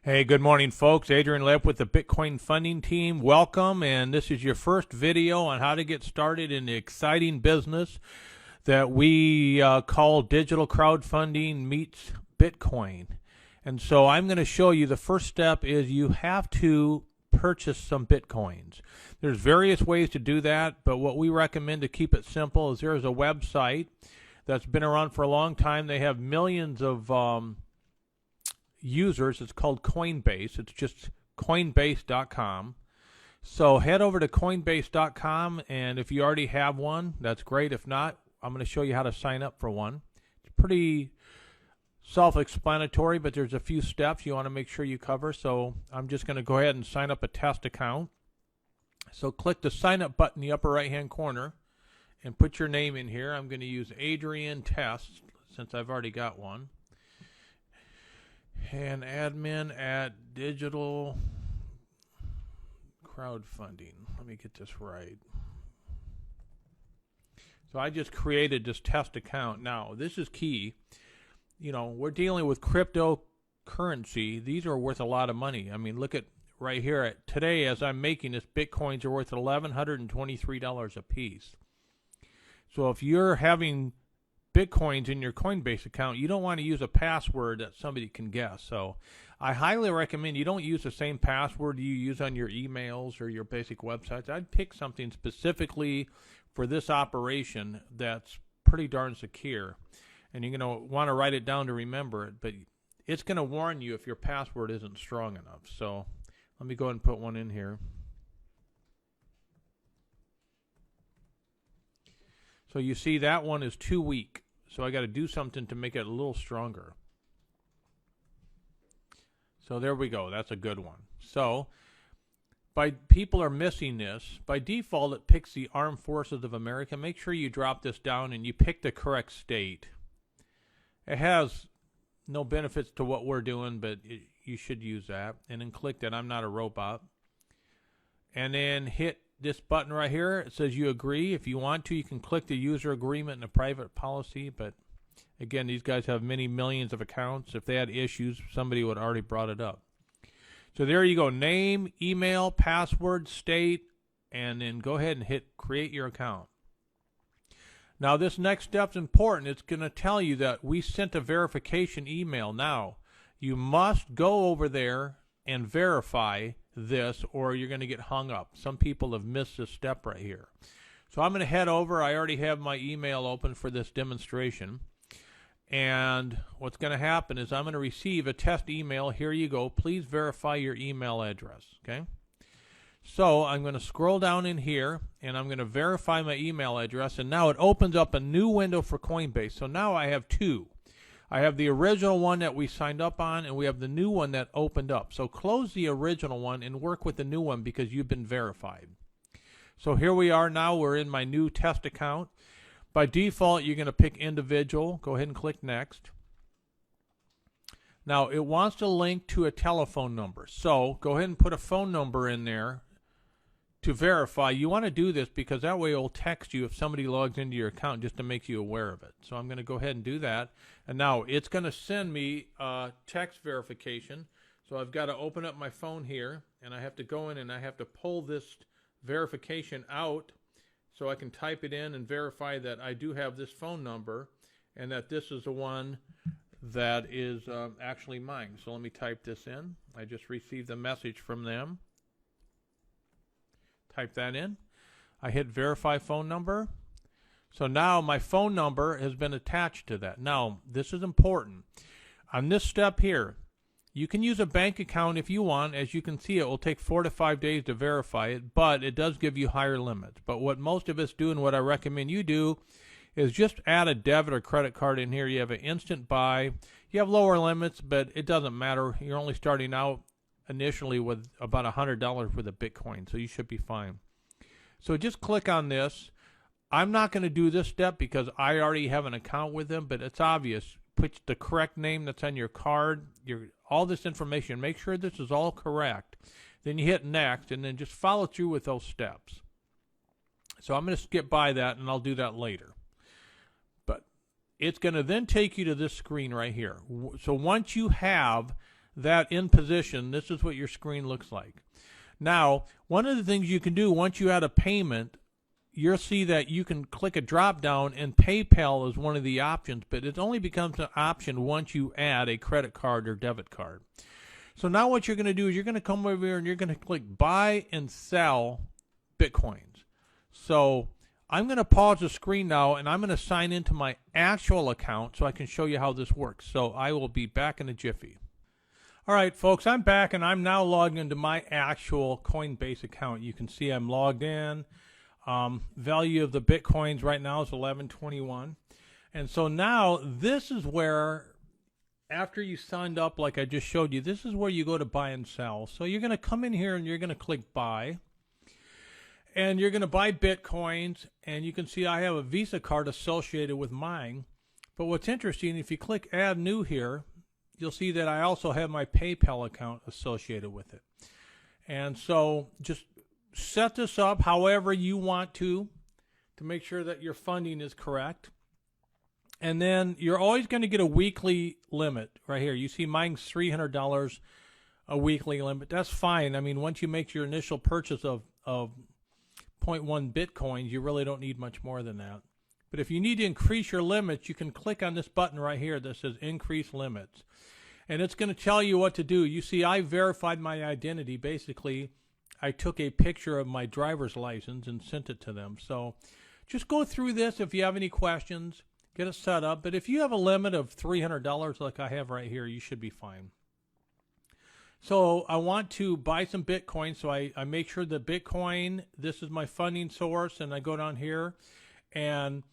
Hey, good morning, folks. Adrian Lepp with the Bitcoin Funding Team. Welcome, and this is your first video on how to get started in the exciting business that we call digital crowdfunding meets Bitcoin. And so I'm going to show you the first step is you have to purchase some Bitcoins. There's various ways to do that, but what we recommend to keep it simple is there's a website that's been around for a long time. They have millions of users. It's called Coinbase. It's just coinbase.com. So head over to coinbase.com, and if you already have one, that's great. If not, I'm going to show you how to sign up for one. It's pretty self-explanatory, but there's a few steps you want to make sure you cover. So I'm just going to go ahead and sign up a test account. So click the sign up button in the upper right hand corner and put your name in here. I'm going to use Adrian Test since I've already got one. And admin at digital crowdfunding. Let me get this right. So I just created this test account. Now, this is key. You know, we're dealing with cryptocurrency. These are worth a lot of money. I mean, look at right here. Today, as I'm making this, Bitcoins are worth $1,123 a piece. So if you're having Bitcoins in your Coinbase account, you don't want to use a password that somebody can guess. So I highly recommend you don't use the same password you use on your emails or your basic websites. I'd pick something specifically for this operation that's pretty darn secure. And you're going to want to write it down to remember it, but it's going to warn you if your password isn't strong enough. So let me go ahead and put one in here. So you see that one is too weak. So I got to do something to make it a little stronger. So there we go. That's a good one. So people are missing this. By default, it picks the Armed Forces of America. Make sure you drop this down and you pick the correct state. It has no benefits to what we're doing, but you should use that. And then click that I'm not a robot. And then hit this button right here. It says you agree. If you want to, you can click the user agreement and the private policy. But again, these guys have many millions of accounts. If they had issues, somebody would have already brought it up. So there you go. Name, email, password, state, and then go ahead and hit create your account. Now this next step's important. It's going to tell you that we sent a verification email. Now you must go over there and verify this or you're going to get hung up. Some people have missed this step right here. So I'm going to head over. I already have my email open for this demonstration. And what's going to happen is I'm going to receive a test email. Here you go. Please verify your email address. Okay. So I'm going to scroll down in here and I'm going to verify my email address. And now it opens up a new window for Coinbase. So now I have two. I have the original one that we signed up on, and we have the new one that opened up. So close the original one and work with the new one because you've been verified. So here we are now. We're in my new test account. By default, you're going to pick individual. Go ahead and click next. Now, it wants to link to a telephone number. So go ahead and put a phone number in there to verify. You want to do this because that way it will text you if somebody logs into your account just to make you aware of it. So I'm going to go ahead and do that. And now it's going to send me text verification. So I've got to open up my phone here and I have to go in and I have to pull this verification out so I can type it in and verify that I do have this phone number and that this is the one that is actually mine. So let me type this in. I just received a message from them. Type that in. I hit verify phone number. So now my phone number has been attached to that. Now, this is important. On this step here, you can use a bank account if you want. As you can see, it will take 4 to 5 days to verify it, but it does give you higher limits. But what most of us do and what I recommend you do is just add a debit or credit card in here. You have an instant buy. You have lower limits, but it doesn't matter. You're only starting out initially with about $100 worth of Bitcoin, so you should be fine. So just click on this. I'm not going to do this step because I already have an account with them, but it's obvious. Put the correct name that's on your card, all this information. Make sure this is all correct. Then you hit next, and then just follow through with those steps. So I'm going to skip by that, and I'll do that later. But it's going to then take you to this screen right here. So once you have that in position, this is what your screen looks like. Now, one of the things you can do once you add a payment, you'll see that you can click a drop down, and PayPal is one of the options, but it only becomes an option once you add a credit card or debit card. So now what you're going to do is you're going to come over here and you're going to click buy and sell Bitcoins. So I'm going to pause the screen now, and I'm going to sign into my actual account so I can show you how this works. So I will be back in a jiffy. All right, folks, I'm back, and I'm now logged into my actual Coinbase account. You can see I'm logged in. Value of the Bitcoins right now is 1121. And so now this is where, after you signed up like I just showed you, this is where you go to buy and sell. So you're going to come in here and you're going to click buy. And you're going to buy Bitcoins, and you can see I have a Visa card associated with mine. But what's interesting, if you click add new here, you'll see that I also have my PayPal account associated with it. And so just set this up however you want to make sure that your funding is correct. And then you're always going to get a weekly limit right here. You see mine's $300 a weekly limit. That's fine. I mean, once you make your initial purchase of 0.1 Bitcoins, you really don't need much more than that. But if you need to increase your limits, you can click on this button right here that says increase limits. And it's going to tell you what to do. You see, I verified my identity. Basically, I took a picture of my driver's license and sent it to them. So just go through this. If you have any questions, get it set up. But if you have a limit of $300 like I have right here, you should be fine. So I want to buy some Bitcoin, so I make sure that Bitcoin, this is my funding source, and I go down here. And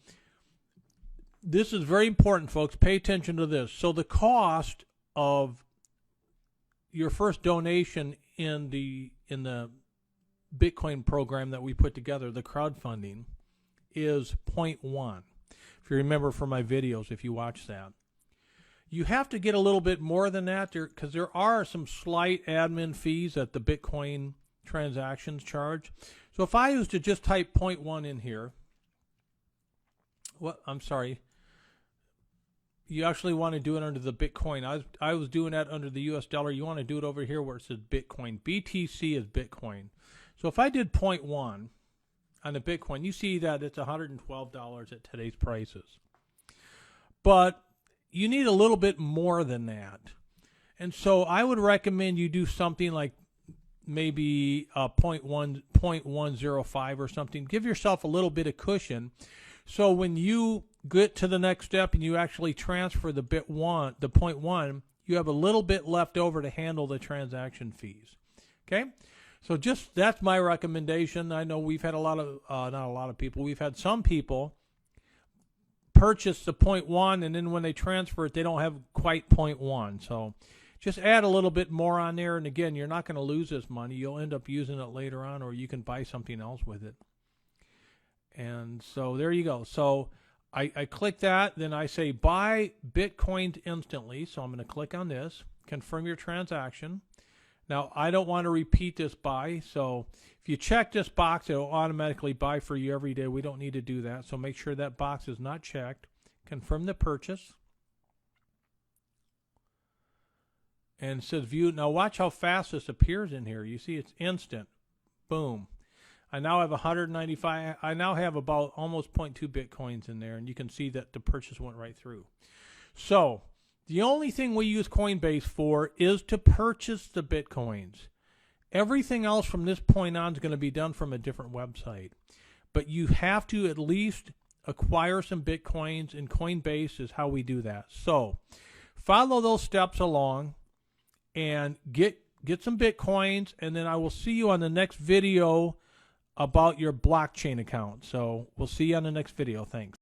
this is very important, folks. Pay attention to this. So the cost of your first donation in the Bitcoin program that we put together, the crowdfunding, is 0.1. If you remember from my videos, if you watch that. You have to get a little bit more than that because there are some slight admin fees that the Bitcoin transactions charge. So if I was to just type 0.1 in here, I'm sorry. You actually want to do it under the Bitcoin. I was doing that under the US dollar. You want to do it over here where it says Bitcoin. BTC is Bitcoin. So if I did 0.1 on the Bitcoin, you see that it's $112 at today's prices. But you need a little bit more than that. And so I would recommend you do something like maybe 0.105 or something. Give yourself a little bit of cushion. So when you get to the next step and you actually transfer the 0.1, you have a little bit left over to handle the transaction fees. Okay? So just that's my recommendation. I know we've had we've had some people purchase the 0.1, and then when they transfer it, they don't have quite 0.1. So just add a little bit more on there. And again, you're not going to lose this money. You'll end up using it later on, or you can buy something else with it. And so there you go. So I click that, then I say buy Bitcoin instantly. So I'm going to click on this, confirm your transaction. Now, I don't want to repeat this buy, so if you check this box, it will automatically buy for you every day. We don't need to do that, so make sure that box is not checked. Confirm the purchase. And it says view. Now, watch how fast this appears in here. You see it's instant. Boom. I now have 195. I now have about almost 0.2 Bitcoins in there, and you can see that the purchase went right through. So the only thing we use Coinbase for is to purchase the Bitcoins. Everything else from this point on is going to be done from a different website. But you have to at least acquire some Bitcoins, and Coinbase is how we do that. So follow those steps along and get some Bitcoins, and then I will see you on the next video about your blockchain account. So we'll see you on the next video. Thanks.